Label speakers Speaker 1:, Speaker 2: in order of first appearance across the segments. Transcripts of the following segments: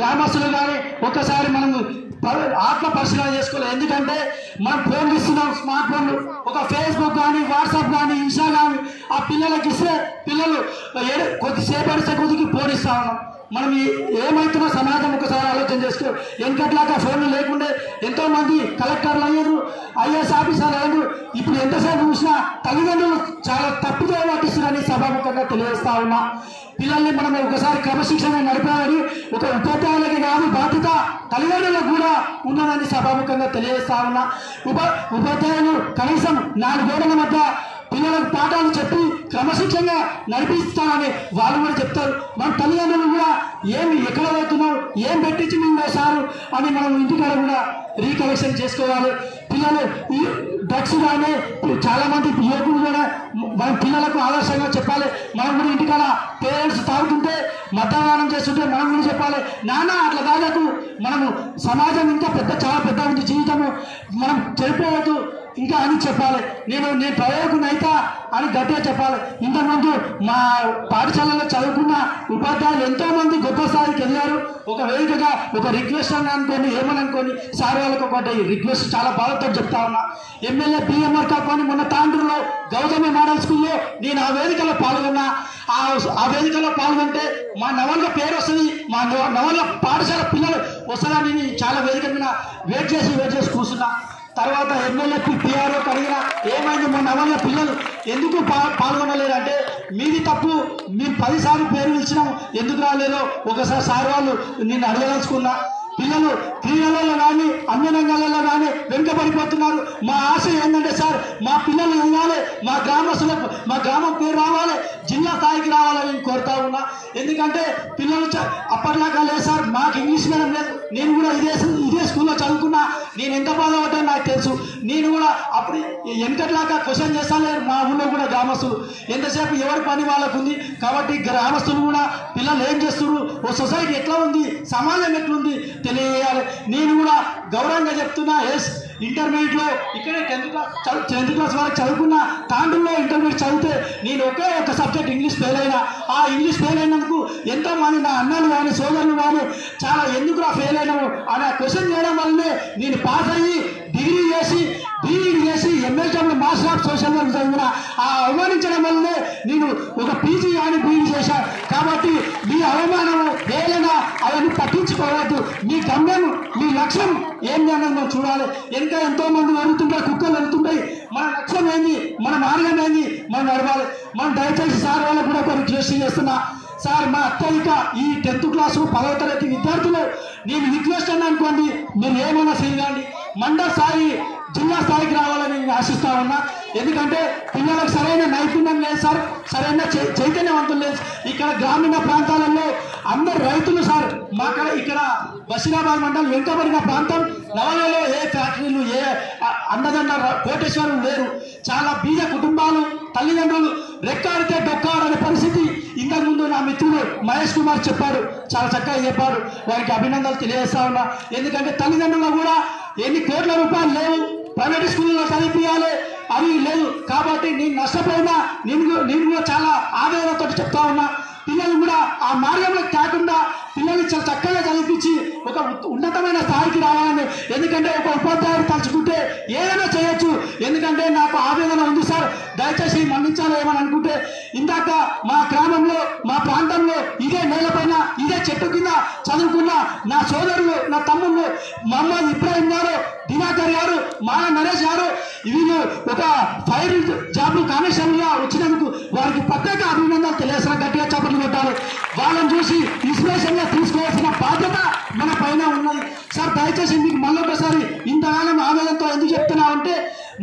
Speaker 1: గ్రామస్తులు కానీ ఒక్కసారి మనము ఆత్మ పరిశీలన చేసుకోవాలి. ఎందుకంటే మనం ఫోన్లు ఇస్తున్నాం, స్మార్ట్ ఫోన్లు, ఒక ఫేస్బుక్ కానీ వాట్సాప్ కానీ ఇన్స్టా కానీ ఆ పిల్లలకి ఇస్తే పిల్లలు కొద్దిసేపు అడిస్తే కొద్దికి ఫోన్ ఇస్తా ఉన్నాం. మనం ఏమవుతున్నా సమాజం ఒకసారి ఆలోచన చేసుకో. వెంకట్లాగా ఫోన్లు లేకుండే ఎంతోమంది కలెక్టర్లు అయ్యారు, ఐఏఎస్ ఆఫీసర్లు అయ్యారు. ఇప్పుడు ఎంతసేపు చూసినా తల్లిదండ్రులు చాలా తప్పుదో పట్టిస్తున్నారని సభాముఖంగా తెలియజేస్తా ఉన్నా. పిల్లల్ని మనం ఒకసారి క్రమశిక్షణ నడిపాలని ఒక ఉపాధ్యాయులకి కాదు బాధ్యత తల్లిదండ్రులకు కూడా ఉన్నదని సభాముఖంగా తెలియజేస్తా ఉన్నా. ఉపాధ్యాయులు కనీసం 4 గోడల మధ్య పిల్లలకు పాఠాలు చెప్పి క్రమశిక్షణగా నడిపిస్తానని వాళ్ళు కూడా చెప్తారు. మన తల్లిదండ్రులు కూడా ఏమి ఎక్కడ పోతున్నావు, ఏం పెట్టించి మేము వేశారు అని మనం ఇంటికాడ కూడా రీకలెక్షన్ చేసుకోవాలి. పిల్లలు ఈ డ్రగ్స్ కానీ చాలామంది యువకులు కూడా మన పిల్లలకు ఆదర్శంగా చెప్పాలి. మనం కూడా ఇంటికాడ పేరెంట్స్ తాగుతుంటే మద్యపానం చేస్తుంటే మనం కూడా చెప్పాలి, నాన్న అట్లా తాగకు, మనము సమాజం ఇంకా చాలా పెద్ద ఉంది, జీవితము మనం చెడిపోవద్దు ఇంకా అని చెప్పాలి. నేను ప్రయోగం అయితా అని గట్టిగా చెప్పాలి. ఇంతకుముందు మా పాఠశాలలో చదువుకున్న ఉపాధ్యాయులు ఎంతోమంది గొప్ప స్థాయికి వెళ్ళారు. ఒక వేదికగా ఒక రిక్వెస్ట్ అని అనుకోని ఏమని అనుకోని సార్ వాళ్ళకి ఒకటి రిక్వెస్ట్ చాలా బాధతో చెప్తా ఉన్నా. ఎమ్మెల్యే బిఎంఆర్ కాకపోని మొన్న తాండ్రులో గౌతమి మోడల్ స్కూల్లో నేను ఆ వేదికలో పాల్గొన్నా. ఆ వేదికలో పాల్గొంటే మా నవల్ల పేరు వస్తుంది, మా నవల్ల పాఠశాల పిల్లలు వస్తారని చాలా వేదిక మీద వెయిట్ చేసి కూర్చున్నా. తర్వాత ఎమ్మెల్యే పిఆర్ఓ అడిగినా ఏమైంది మా నవల్ల పిల్లలు ఎందుకు పాల్గొనలేదంటే మీది తప్పు, మీరు 10 సార్లు పేరు పిలిచినాం ఎందుకు రాలేదో ఒకసారి సార్ వాళ్ళు నిన్ను అడగదలుచుకున్నా. పిల్లలు క్రీడలలో కానీ అన్ని రంగాలలో కానీ వెనుకబడిపోతున్నారు. మా ఆశ ఏంటంటే సార్ మా పిల్లలు ఎదగాలి, మా గ్రామస్తులకు మా గ్రామం పేరు రావాలి, జిల్లా స్థాయికి రావాలని నేను కోరుతా ఉన్నా. ఎందుకంటే పిల్లలు అప్పట్లాగా లేదు సార్, మాకు ఇంగ్లీష్ మీడియం లేదు. నేను కూడా ఇదే స్కూల్లో చదువుకున్నా, నేను ఎంత బాధపడ్డానో నాకు తెలుసు. నేను కూడా అప్పుడు వెనకట్లాగా క్వశ్చన్ చేస్తాను. మా ఊళ్ళో కూడా గ్రామస్తులు ఎంతసేపు ఎవరి పని వాళ్ళకు ఉంది కాబట్టి గ్రామస్తులు కూడా పిల్లలు ఏం చేస్తున్నారు, ఓ సొసైటీ ఎట్లా ఉంది, సమాజం ఎట్లుంది తెలియాలి. నేను కూడా గౌరవంగా చెప్తున్నా. ఇంటర్మీడియట్లో ఇక్కడే 10th క్లాస్ వరకు చదువుకున్న తాండ్రులో ఇంటర్మీడియట్ చదివితే నేను ఒక సబ్జెక్ట్ ఇంగ్లీష్ ఫెయిల్ అయినా. ఆ ఇంగ్లీష్ ఫెయిల్ అయినందుకు ఎంతోమంది నా అన్నలు కానీ సోదరులు కానీ చాలా ఎందుకు ఫెయిల్ అయినాము అని క్వశ్చన్ చేయడం వల్లనే నేను పాస్ అయ్యి డిగ్రీ చేసి బీఈడీ చేసి MSW master of social work చదివిన. ఆ అవమానించడం వల్లనే నేను ఒక పీజీ కానీ బీఈడీ చేశాను. కాబట్టి మీ అవమానము ఏదైనా అవన్నీ పట్టించుకోవద్దు. మీ గమ్యం మీ లక్ష్యం ఏంటి అన్నది మనం చూడాలి. ఇంకా ఎంతో మంది వెళ్తుంటాయి, కుక్కలు వెళ్తుంటాయి. మన లక్ష్యం ఏంది, మన మార్గం ఏంది, మనం నడవాలి. మనం దయచేసి సార్ వాళ్ళకు కూడా ఒక రిక్వెస్ట్ చేస్తున్నా. సార్ మా అత్యధిక ఈ 10th క్లాసు 10వ తరగతి విద్యార్థులు నేను రిక్వెస్ట్ అని అనుకోండి, మీరు ఏమైనా చేయండి, మండల స్థాయి జిల్లా స్థాయికి రావాలని నేను ఆశిస్తా ఉన్నా. ఎందుకంటే పిల్లలకు సరైన నైపుణ్యం లేదు సార్, సరైన చైతన్యవంతులు లేదు. ఇక్కడ గ్రామీణ ప్రాంతాలలో అందరు రైతులు సార్. ఇక్కడ బషీరాబాద్ మండలం వెనుకబడిన ప్రాంతం, నవలలో ఏ ఫ్యాక్టరీలు ఏ అన్నదన్న కోటేశ్వరం లేరు. చాలా బీద కుటుంబాలు, తల్లిదండ్రులు రెక్కాడితే డొక్కాడనే పరిస్థితి. ఇంతకుముందు నా మిత్రుడు మహేష్ కుమార్ చెప్పాడు, చాలా చక్కగా చెప్పాడు. వారికి అభినందనలు తెలియజేస్తా ఉన్నా. ఎందుకంటే తల్లిదండ్రులు కూడా ఎన్ని కోట్ల రూపాయలు లేవు, ప్రైవేట్ స్కూల్లో చదివించాలి అవి లేదు. కాబట్టి నేను నష్టపోయినా నేను కూడా చాలా ఆవేదనతో చెప్తా ఉన్నా. పిల్లలు కూడా ఆ మార్గంలో కాకుండా పిల్లల్ని చాలా చక్కగా చదివించి ఒక ఉన్నతమైన స్థాయికి రావాలని. ఎందుకంటే ఒక ఉపాధ్యాయుడు తలుచుకుంటే ఏదైనా చేయొచ్చు. ఎందుకంటే నాకు ఆవేదన ఉంది సార్, దయచేసి మన్నించాలి ఏమని అనుకుంటే. ఇందాక మా గ్రామంలో మా ప్రాంతంలో ఇదే నేలపైన ఇదే చెట్టు కింద చదువుకున్న నా సోదరులు, నా తమ్ముళ్ళు మహమ్మద్ ఇబ్రాహిం గారు, దినాకర్ గారు, మాన నరేష్ గారు వీళ్ళు ఒక ఫైర్ జాబ్ కానిస్టేబుల్గా వచ్చినందుకు వారికి ప్రత్యేక అభినందనలు తెలియజేసిన. గట్టిగా చప్పట్లు కొట్టాలి. వాళ్ళని చూసి ఇన్స్పిరేషన్గా తీసుకోవాల్సిన బాధ్యత మన పైన ఉన్నది సార్. దయచేసి మీకు మళ్ళొకసారి ఇంతకాలం ఆవేదనతో ఎందుకు చెప్తున్నా అంటే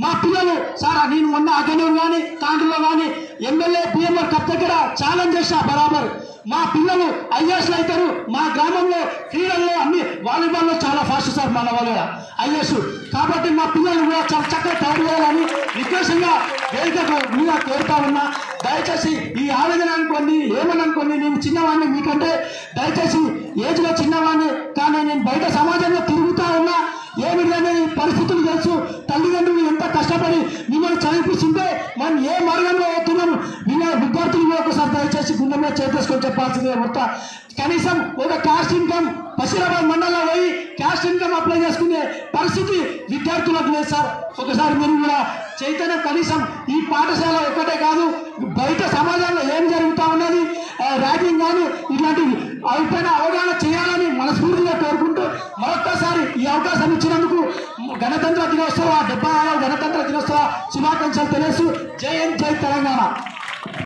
Speaker 1: మా పిల్లలు సార్, నేను మొన్న అగనూరు కానీ తాండ్రులో కానీ ఎమ్మెల్యే బిఎంఆర్ కప్ దగ్గర ఛాలెంజ్ చేసిన బరాబర్ మా పిల్లలు ఐఏఎస్లు అవుతారు. మా గ్రామంలో క్రీడల్లో అన్ని వాలీబాల్లో చాలా ఫాస్ట్ సార్ మన వాళ్ళు ఐఏఎస్. కాబట్టి మా పిల్లలు కూడా చాలా చక్కగా తయారు చేయాలని విశేషంగా వేదిక మీద కోరుతా ఉన్నా. దయచేసి ఈ ఆవేదన అనుకోండి, ఏమని అనుకోండి, నేను చిన్నవాడిని మీకంటే దయచేసి ఏజ్లో చిన్నవాడిని, కానీ నేను బయట సమాజంలో తిరుగుతూ ఉన్నా. ఏ విధంగా పరిస్థితులు తెలుసు. తల్లిదండ్రులు ఎంత కష్టపడి మిమ్మల్ని చదివిస్తుంటే మనం ఏ మార్గంలో అవుతున్నాము విద్యార్థులు ఒకసారి దయచేసి గుండె మీద చేసేసుకొని చెప్పాల్సిందే. మొత్తం కనీసం ఒక కాస్ట్ ఇన్కమ్ పరిస్థితి విద్యార్థులకు లేదు సార్. ఒకసారి మీరు కూడా చైతన్యం కనీసం ఈ పాఠశాల ఒక్కటే కాదు, బయట సమాజంలో ఏం జరుగుతూ ఉన్నది, ర్యాగింగ్ కానీ ఇట్లాంటి పైన అవగాహన చేయాలని మనస్ఫూర్తిగా కోరుకుంటూ మరొక్కసారి ఈ అవకాశం ఇచ్చినందుకు గణతంత్ర దినోత్సవ 76వ గణతంత్ర దినోత్సవ శుభాకాంక్షలు తెలియజేస్తూ జై హింద్, జై తెలంగాణ.